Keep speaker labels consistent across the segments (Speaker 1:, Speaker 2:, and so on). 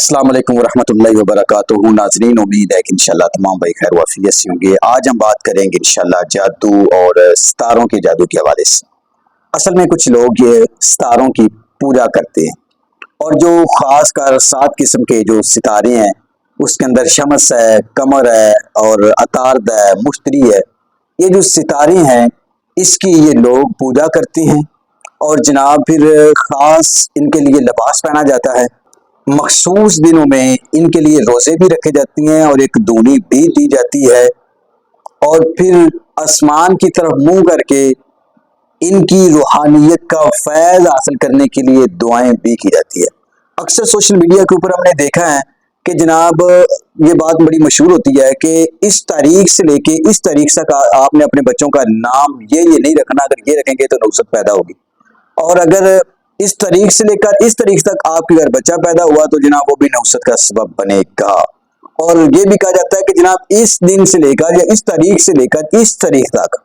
Speaker 1: अस्सलाम वालेकुम वरहमतुल्लाहि वबरकातुहू। नाज़रीन, उम्मीद है कि इंशाल्लाह तमाम भाई खैर वाफियत से होंगे। आज हम बात करेंगे इंशाल्लाह जादू और सितारों के जादू के हवाले से। असल में कुछ लोग ये सितारों की पूजा करते हैं और जो ख़ास कर 7 किस्म के जो सितारे हैं उसके अंदर शमस है, कमर है और अतारद है, मुश्तरी है। ये जो सितारे हैं इसकी ये लोग पूजा करते हैं और जनाब फिर ख़ास इनके लिए लिबास पहना जाता है। मखसूस दिनों में इनके लिए रोज़े भी रखे जाती हैं और एक दूनी भी दी जाती है और फिर आसमान की तरफ मुंह करके इनकी रूहानियत का फैज़ हासिल करने के लिए दुआएं भी की जाती है। अक्सर सोशल मीडिया के ऊपर हमने देखा है कि जनाब ये बात बड़ी मशहूर होती है कि इस तारीख से लेके इस तारीख तक आपने अपने बच्चों का नाम ये नहीं रखना, अगर ये रखेंगे तो नुसरत पैदा होगी, और अगर इस तारीख से लेकर इस तारीख तक आपके घर बच्चा पैदा हुआ तो जनाब वो भी नुसरत का सबब बनेगा। और ये भी कहा जाता है कि जनाब इस दिन से लेकर या इस तारीख से लेकर इस तारीख तक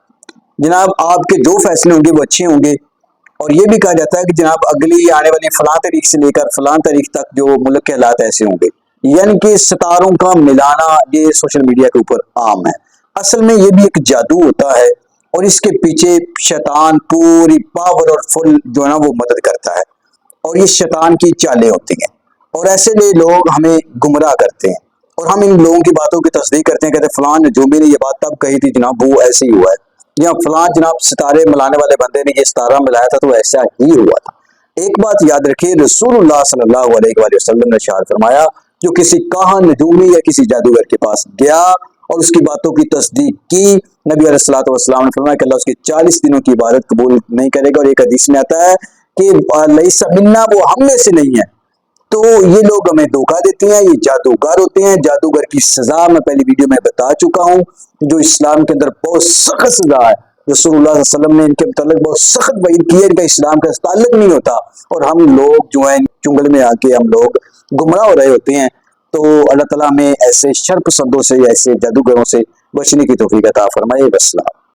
Speaker 1: जनाब आपके जो फैसले होंगे वो अच्छे होंगे। और ये भी कहा जाता है कि जनाब अगली आने वाली फलां तारीख से लेकर फलां तारीख तक जो मुल्क के हालात ऐसे होंगे। यानी कि सितारों का मिलाना ये सोशल मीडिया के ऊपर आम है। असल में ये भी एक जादू होता है और इसके पीछे शैतान पूरी पावर और फुल जो है ना वो मदद करता है और ये शैतान की चालें होती हैं और ऐसे लोग हमें गुमराह करते हैं और हम इन लोगों की बातों की तस्दीक करते हैं। कहते हैं फलां जो मैंने ये बात तब कही थी जनाब वो ऐसे ही हुआ है, या फलां जनाब सितारे मिलाने वाले बंदे ने ये सितारा मिलाया था तो ऐसा ही हुआ था। एक बात याद रखिए, रसूलुल्लाह सल्लल्लाहु अलैहि वसल्लम ने इरशाद फरमाया, जो किसी काहन नजूमी या किसी जादूगर के पास गया और उसकी बातों की तस्दीक की, नबी अलैहिस्सलातु वस्सलाम ने फरमाया कि अल्लाह उसकी 40 दिनों की इबादत कबूल नहीं करेगा। और एक हदीस में आता है कि लैसा मिन्ना, वो हम में से नहीं है। तो ये लोग हमें धोखा देते हैं, ये जादूगर होते हैं। जादूगर की सजा मैं पहली वीडियो में बता चुका हूँ, जो इस्लाम के अंदर बहुत सख्त सजा है। रसूलुल्लाह सल्लल्लाहु अलैहि वसल्लम ने इनके मुताल्लिक बहुत सख्त वईद की है, इनका इस्लाम का ताल्लुक नहीं होता और हम लोग जो है चुंगल में आके हम लोग गुमराह हो रहे होते हैं। तो अल्लाह ताला हमें ऐसे शर पसंदों से, ऐसे जादूगरों से बचने की तौफीक अता फरमाए। बस।